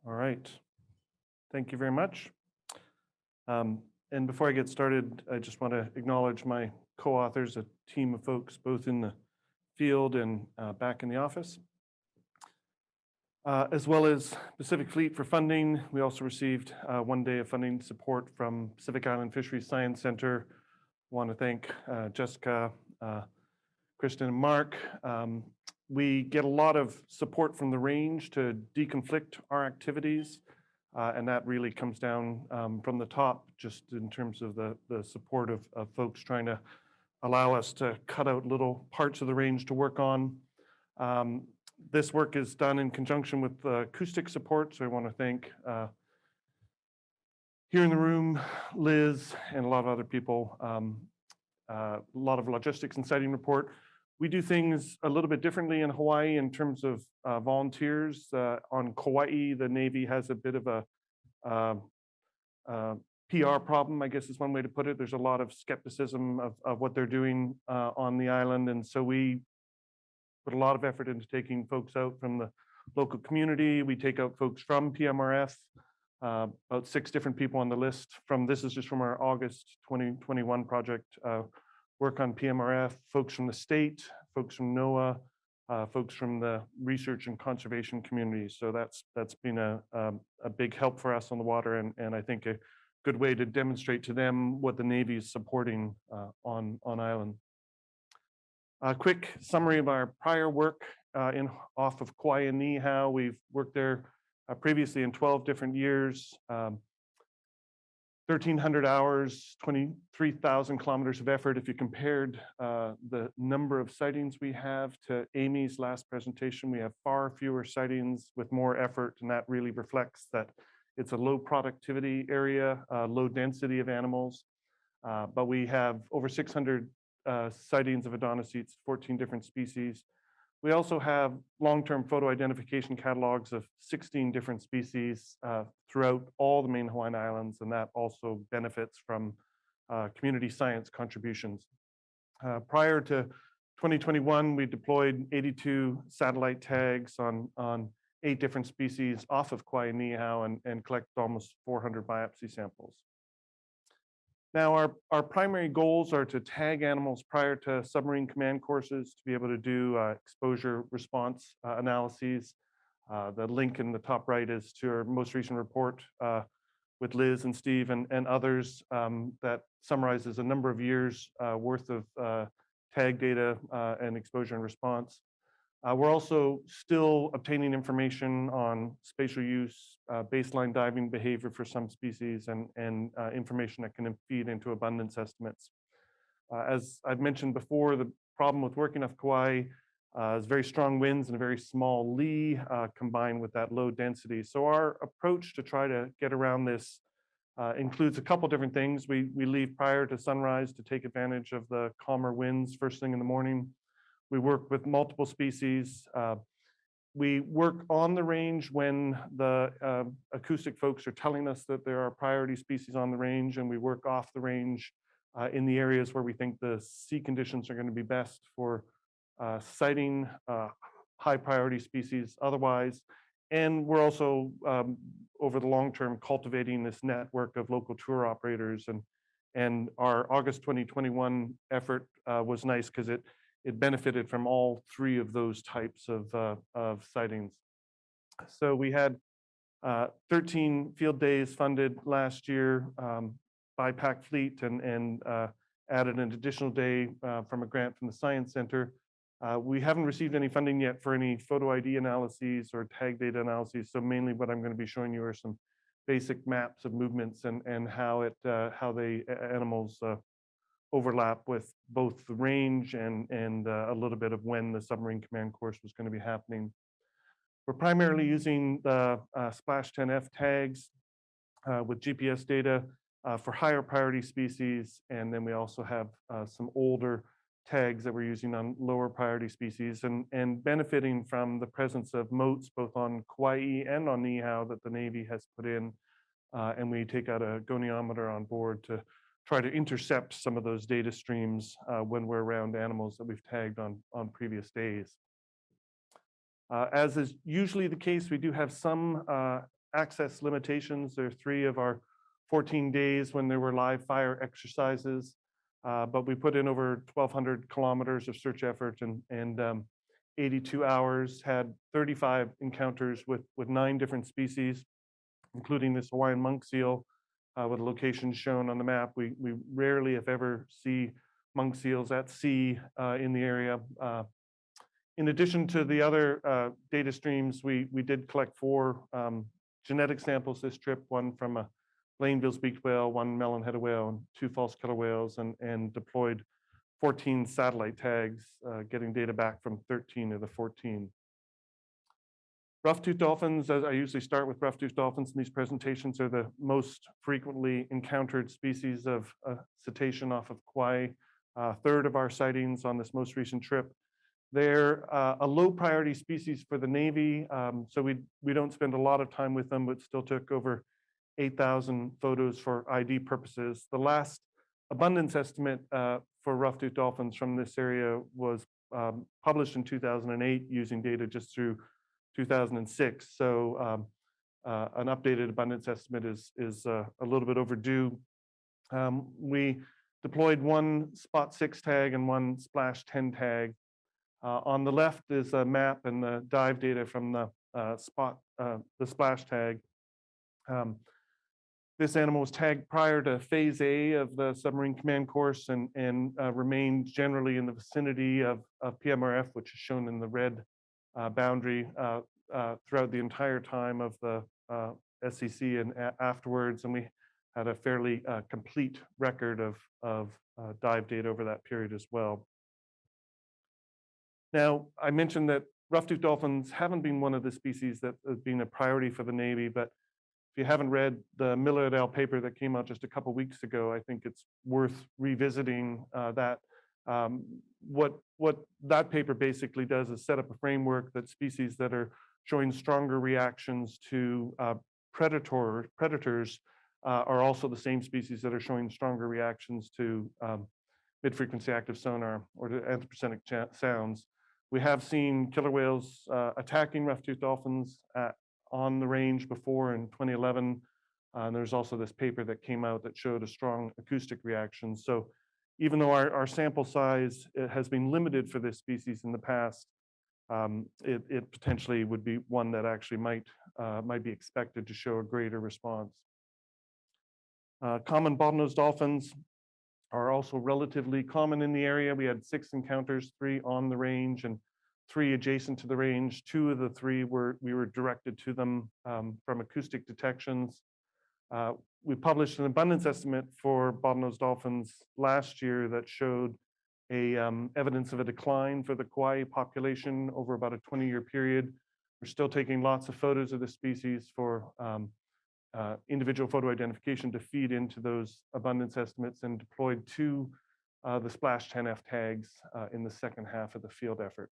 All right. Thank you very much. And before I get started, I just want to acknowledge my co-authors, a team of folks both in the field and back in the office, as well as Pacific Fleet for funding. We also received 1 day of funding support from Pacific Island Fisheries Science Center. Want to thank Jessica, Kristen, and Mark. We get a lot of support from the range to deconflict our activities. And that really comes down from the top, just in terms of the support of folks trying to allow us to cut out little parts of the range to work on. This work is done in conjunction with acoustic support, so I want to thank here in the room, Liz, and a lot of other people, a lot of logistics and sighting report. We do things a little bit differently in Hawaii in terms of volunteers. On Kaua'i, the Navy has a bit of a PR problem, I guess is one way to put it. There's a lot of skepticism of what they're doing on the island. And so we put a lot of effort into taking folks out from the local community. We take out folks from PMRF, about 6 different people on the list. This is just from our August 2021 project. Work on PMRF, folks from the state, folks from NOAA, folks from the research and conservation community. So that's been a big help for us on the water, and I think a good way to demonstrate to them what the Navy is supporting on island. A quick summary of our prior work off of Kauai and Niihau. We've worked there previously in 12 different years. 1,300 hours, 23,000 kilometers of effort. If you compared the number of sightings we have to Amy's last presentation, we have far fewer sightings with more effort, and that really reflects that it's a low productivity area, low density of animals, but we have over 600 sightings of odontocetes, 14 different species. We also have long-term photo identification catalogs of 16 different species throughout all the main Hawaiian Islands, and that also benefits from community science contributions. Prior to 2021, we deployed 82 satellite tags on 8 different species off of Kauai and Niihau and collected almost 400 biopsy samples. Now, our primary goals are to tag animals prior to submarine command courses to be able to do exposure response analyses. The link in the top right is to our most recent report with Liz and Steve and others that summarizes a number of years worth of tag data and exposure and response. We're also still obtaining information on spatial use, baseline diving behavior for some species, and information that can feed into abundance estimates. As I've mentioned before, the problem with working off Kauai is very strong winds and a very small lee combined with that low density. So our approach to try to get around this includes a couple different things. We leave prior to sunrise to take advantage of the calmer winds first thing in the morning. We work with multiple species. We work on the range when the acoustic folks are telling us that there are priority species on the range, and we work off the range in the areas where we think the sea conditions are going to be best for sighting high priority species otherwise. And we're also, over the long term, cultivating this network of local tour operators. And our August 2021 effort was nice because it benefited from all 3 of those types of sightings. So we had 13 field days funded last year by PAC Fleet and added an additional day from a grant from the Science Center. We haven't received any funding yet for any photo ID analyses or tag data analyses. So mainly what I'm going to be showing you are some basic maps of movements and how the animals overlap with both the range and a little bit of when the submarine command course was going to be happening. We're primarily using the Splash 10F tags with GPS data for higher priority species, and then we also have some older tags that we're using on lower priority species and benefiting from the presence of moats both on Kauai and on Niihau that the Navy has put in, and we take out a goniometer on board to try to intercept some of those data streams when we're around animals that we've tagged on previous days. As is usually the case, we do have some access limitations. There are 3 of our 14 days when there were live fire exercises, but we put in over 1,200 kilometers of search effort and 82 hours, had 35 encounters with 9 different species, including this Hawaiian monk seal, with locations shown on the map. We rarely, if ever, see monk seals at sea in the area. In addition to the other data streams, we did collect 4 genetic samples this trip, one from a Blainville's beaked whale, 1 melon-headed whale, and 2 false killer whales, and deployed 14 satellite tags, getting data back from 13 of the 14. Rough-toothed dolphins, as I usually start with rough-toothed dolphins in these presentations, are the most frequently encountered species of cetacean off of Kaua'i. 1/3 of our sightings on this most recent trip. They're a low priority species for the Navy, so we don't spend a lot of time with them, but still took over 8,000 photos for ID purposes. The last abundance estimate for rough-toothed dolphins from this area was published in 2008 using data just through 2006. So an updated abundance estimate is a little bit overdue. We deployed 1 spot 6 tag and 1 splash 10 tag. On the left is a map and the dive data from the splash tag. This animal was tagged prior to phase A of the submarine command course and remained generally in the vicinity of PMRF, which is shown in the red boundary throughout the entire time of the SCC and afterwards. And we had a fairly complete record of dive data over that period as well. Now, I mentioned that rough-toothed dolphins haven't been one of the species that has been a priority for the Navy, but if you haven't read the Miller et al. Paper that came out just a couple weeks ago, I think it's worth revisiting that. What that paper basically does is set up a framework that species that are showing stronger reactions to predators are also the same species that are showing stronger reactions to mid-frequency active sonar or to anthropocenic sounds. We have seen killer whales attacking rough-toothed dolphins on the range before in 2011. And there's also this paper that came out that showed a strong acoustic reaction. So even though our sample size has been limited for this species in the past, it potentially would be one that actually might be expected to show a greater response. Common bottlenose dolphins are also relatively common in the area. We had 6 encounters, 3 on the range and 3 adjacent to the range. 2 of the 3 we were directed to them from acoustic detections. We published an abundance estimate for bottlenose dolphins last year that showed evidence of a decline for the Kaua'i population over about a 20-year period. We're still taking lots of photos of the species for individual photo identification to feed into those abundance estimates, and deployed 2 the splash 10F tags in the second half of the field effort.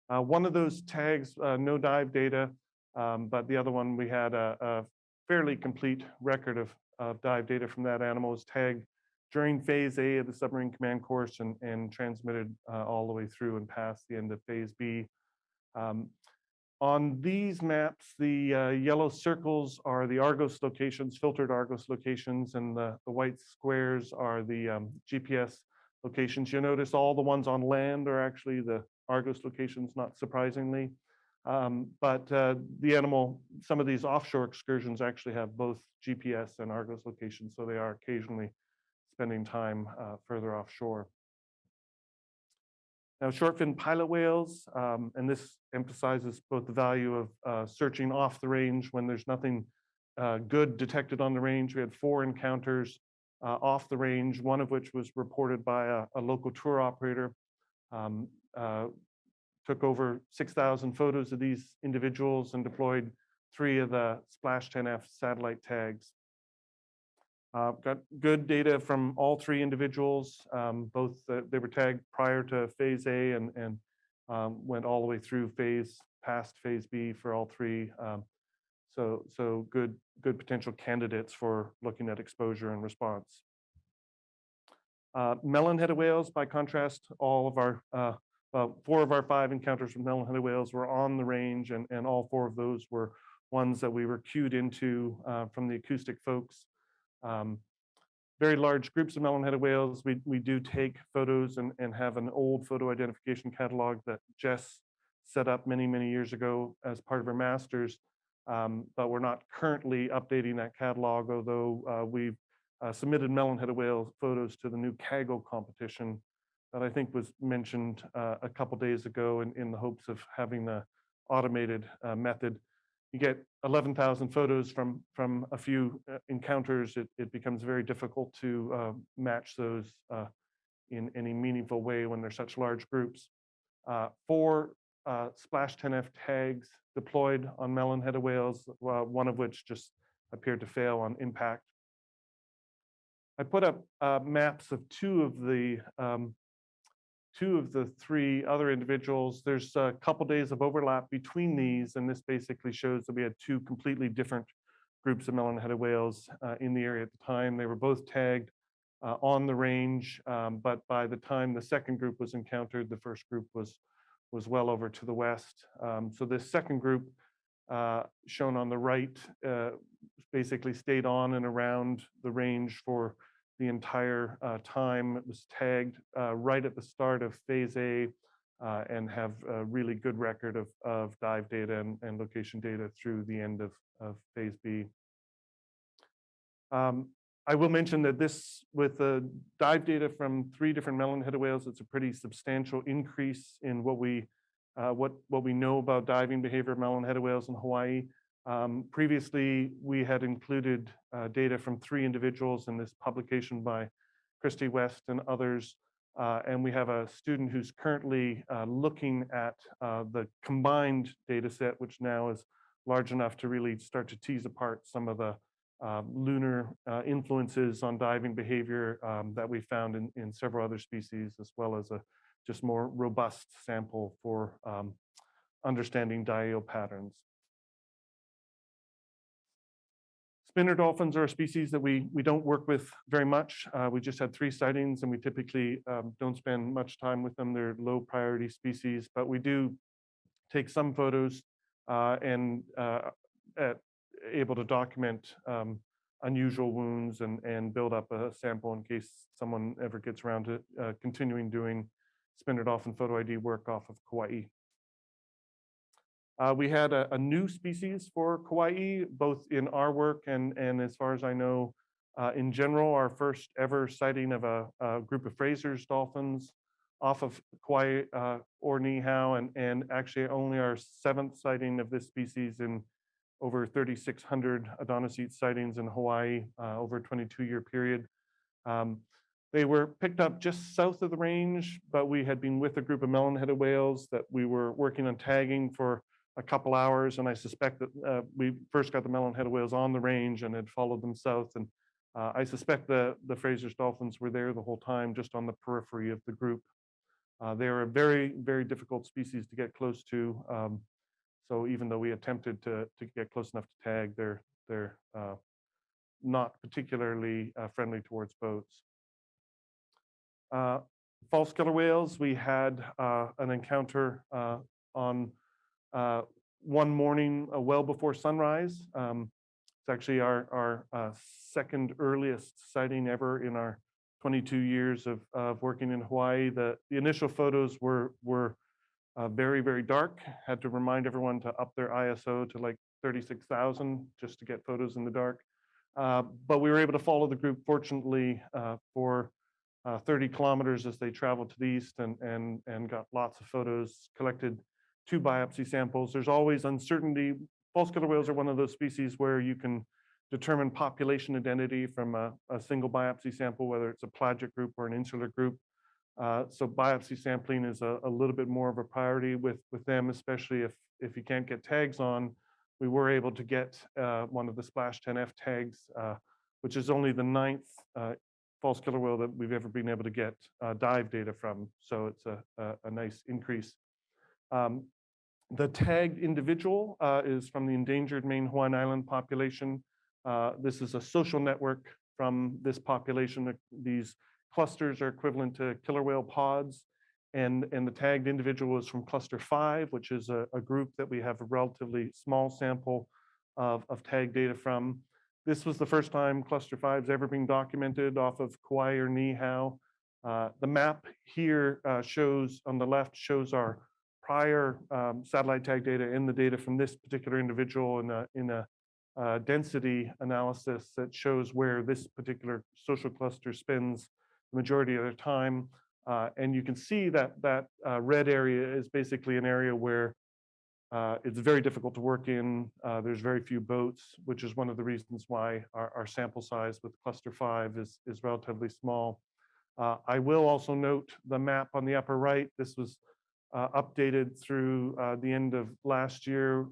One of those tags, no dive data, but the other one we had a fairly complete record of dive data from that animal. Was tagged during phase A of the submarine command course and transmitted all the way through and past the end of phase B. On these maps, the yellow circles are the Argos locations, filtered Argos locations, and the white squares are the GPS locations. You'll notice all the ones on land are actually the Argos locations, not surprisingly. But the animal, some of these offshore excursions actually have both GPS and Argos locations, so they are occasionally spending time further offshore. Now, short-fin pilot whales, and this emphasizes both the value of searching off the range when there's nothing good detected on the range. We had 4 encounters off the range, one of which was reported by a local tour operator. Took over 6,000 photos of these individuals and deployed 3 of the Splash 10F satellite tags. Got good data from all 3 individuals. Both they were tagged prior to phase A and went all the way through past phase B for all 3. So good potential candidates for looking at exposure and response. Melon-headed whales, by contrast, all of our 4 of our 5 encounters with melon-headed whales were on the range, and all 4 of those were ones that we were cued into from the acoustic folks. Very large groups of melon-headed whales. We do take photos and have an old photo identification catalog that Jess set up many, many years ago as part of her master's. But we're not currently updating that catalog, although we've submitted melon-headed whale photos to the new CAGO competition that I think was mentioned a couple days ago in the hopes of having the automated method. You get 11,000 photos from a few encounters. It becomes very difficult to match those in any meaningful way when they're such large groups. 4 Splash 10F tags deployed on melon-headed whales, one of which just appeared to fail on impact. I put up maps of two of the 3 other individuals. There's a couple days of overlap between these, and this basically shows that we had 2 completely different groups of melon-headed whales in the area at the time. They were both tagged on the range, but by the time the second group was encountered, the first group was well over to the west. So this second group, shown on the right, basically stayed on and around the range for the entire time. It was tagged right at the start of phase A and have a really good record of dive data and location data through the end of phase B. I will mention that this, with the dive data from 3 different melon-headed whales, it's a pretty substantial increase in what we know about diving behavior of melon-headed whales in Hawaii. Previously, we had included data from 3 individuals in this publication by Christy West and others. And we have a student who's currently looking at the combined data set, which now is large enough to really start to tease apart some of the lunar influences on diving behavior that we found in several other species, as well as a just more robust sample for understanding diel patterns. Spinner dolphins are a species that we don't work with very much. We just had 3 sightings, and we typically don't spend much time with them. They're low priority species, but we do take some photos and able to document unusual wounds and build up a sample in case someone ever gets around to continuing doing spinner dolphin photo ID work off of Kaua'i. We had a new species for Kaua'i, both in our work and as far as I know, in general, our first ever sighting of a group of Fraser's dolphins off of Kaua'i or Niihau, and actually only our 7th sighting of this species in over 3,600 Adonisite sightings in Hawaii over a 22-year period. They were picked up just south of the range, but we had been with a group of melon-headed whales that we were working on tagging for a couple hours, and I suspect that we first got the melon-headed whales on the range and had followed them south, and I suspect the Fraser's dolphins were there the whole time, just on the periphery of the group. They are a very, very difficult species to get close to, so even though we attempted to get close enough to tag, they're not particularly friendly towards boats. False killer whales, we had an encounter on one morning well before sunrise. It's actually our 2nd earliest sighting ever in our 22 years of working in Hawaii. The initial photos were very, very dark. Had to remind everyone to up their ISO to like 36,000 just to get photos in the dark. But we were able to follow the group, fortunately, for 30 kilometers as they traveled to the east and got lots of photos, collected 2 biopsy samples. There's always uncertainty. False killer whales are one of those species where you can determine population identity from a single biopsy sample, whether it's a pelagic group or an insular group. So biopsy sampling is a little bit more of a priority with them, especially if you can't get tags on. We were able to get one of the Splash 10F tags, which is only the 9th false killer whale that we've ever been able to get dive data from. So it's a nice increase. The tagged individual is from the endangered main Hawaiian Island population. This is a social network from this population. These clusters are equivalent to killer whale pods, and the tagged individual is from cluster 5, which is a group that we have a relatively small sample of tag data from. This was the first time cluster 5's ever been documented off of Kaua'i or Niihau. The map here shows, on the left, shows our prior satellite tag data and the data from this particular individual in a density analysis that shows where this particular social cluster spends the majority of their time. And you can see that red area is basically an area where it's very difficult to work in. There's very few boats, which is one of the reasons why our sample size with cluster 5 is relatively small. I will also note the map on the upper right. This was updated through the end of last year.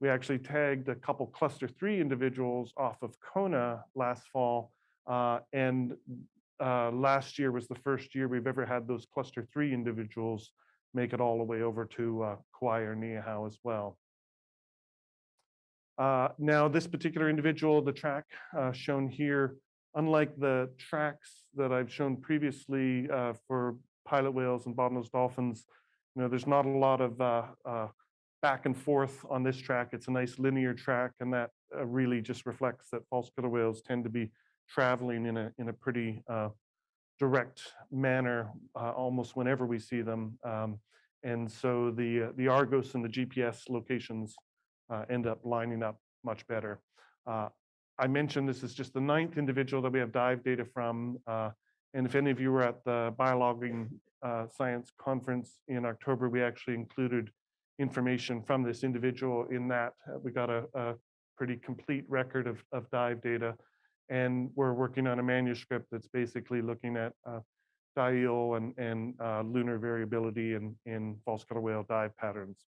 We actually tagged a couple cluster 3 individuals off of Kona last fall. Last year was the first year we've ever had those cluster 3 individuals make it all the way over to Kaua'i or Niihau as well. Now, this particular individual, the track shown here, unlike the tracks that I've shown previously for pilot whales and bottlenose dolphins, there's not a lot of back and forth on this track. It's a nice linear track, and that really just reflects that false killer whales tend to be traveling in a pretty direct manner almost whenever we see them. And so the Argos and the GPS locations end up lining up much better. I mentioned this is just the 9th individual that we have dive data from. And if any of you were at the Biologging Science Conference in October, we actually included information from this individual in that. We got a pretty complete record of dive data. And we're working on a manuscript that's basically looking at diel and lunar variability in false killer whale dive patterns.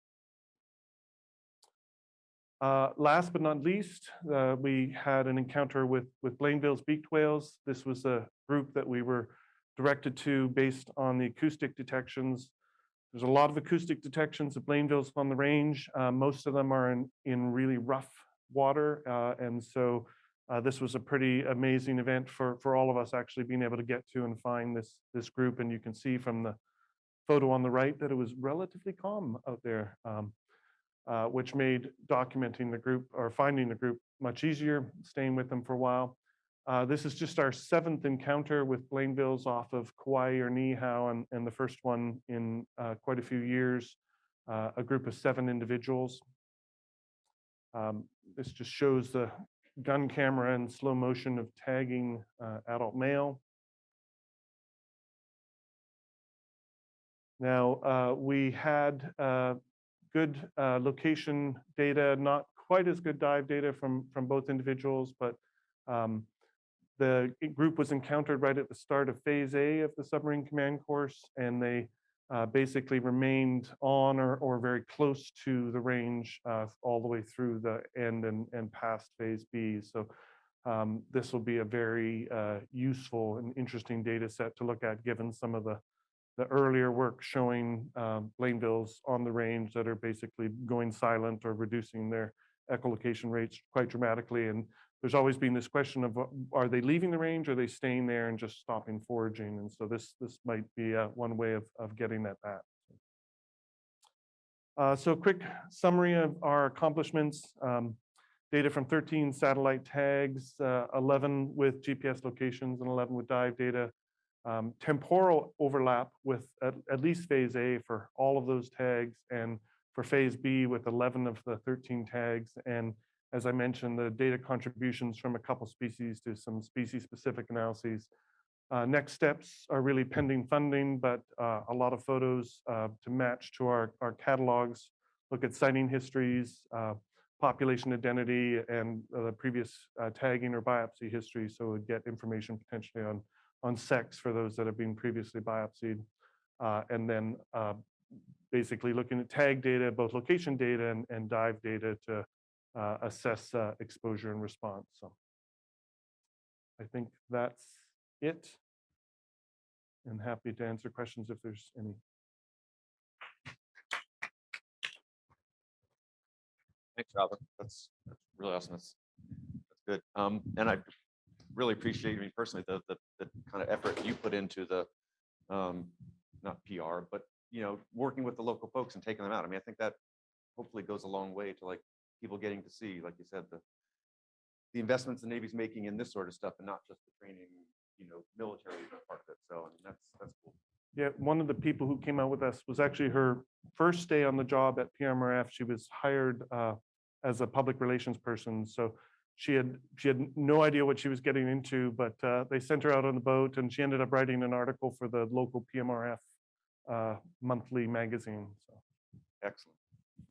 Last but not least, we had an encounter with Blainville's beaked whales. This was a group that we were directed to based on the acoustic detections. There's a lot of acoustic detections of Blainville's on the range. Most of them are in really rough water. And so this was a pretty amazing event for all of us actually being able to get to and find this group. And you can see from the photo on the right that it was relatively calm out there, which made documenting the group or finding the group much easier, staying with them for a while. This is just our 7th encounter with Blainville's off of Kaua'i or Niihau, and the first one in quite a few years, a group of 7 individuals. This just shows the gun camera and slow motion of tagging adult male. Now, we had good location data, not quite as good dive data from both individuals, but the group was encountered right at the start of phase A of the submarine command course, and they basically remained on or very close to the range all the way through the end and past phase B. So this will be a very useful and interesting data set to look at, given some of the earlier work showing Blainville's on the range that are basically going silent or reducing their echolocation rates quite dramatically. And there's always been this question of, are they leaving the range or are they staying there and just stopping foraging? And so this might be one way of getting at that. So a quick summary of our accomplishments. Data from 13 satellite tags, 11 with GPS locations and 11 with dive data. Temporal overlap with at least phase A for all of those tags, and for phase B with 11 of the 13 tags. And as I mentioned, the data contributions from a couple species to some species-specific analyses. Next steps are really pending funding, but a lot of photos to match to our catalogs, look at sighting histories, population identity, and the previous tagging or biopsy history, so we'd get information potentially on sex for those that have been previously biopsied. And then basically looking at tag data, both location data and dive data to assess exposure and response. So I think that's it. And happy to answer questions if there's any. Thanks, Robin. That's really awesome. That's good. And I really appreciate, me personally, the kind of effort you put into the not PR, but working with the local folks and taking them out. I mean, I think that hopefully goes a long way to people getting to see, like you said, the investments the Navy's making in this sort of stuff, and not just the training, military part of it. So I mean, that's cool. Yeah, one of the people who came out with us was actually her first day on the job at PMRF. She was hired as a public relations person. So she had no idea what she was getting into, but they sent her out on the boat, and she ended up writing an article for the local PMRF monthly magazine. So. Excellent.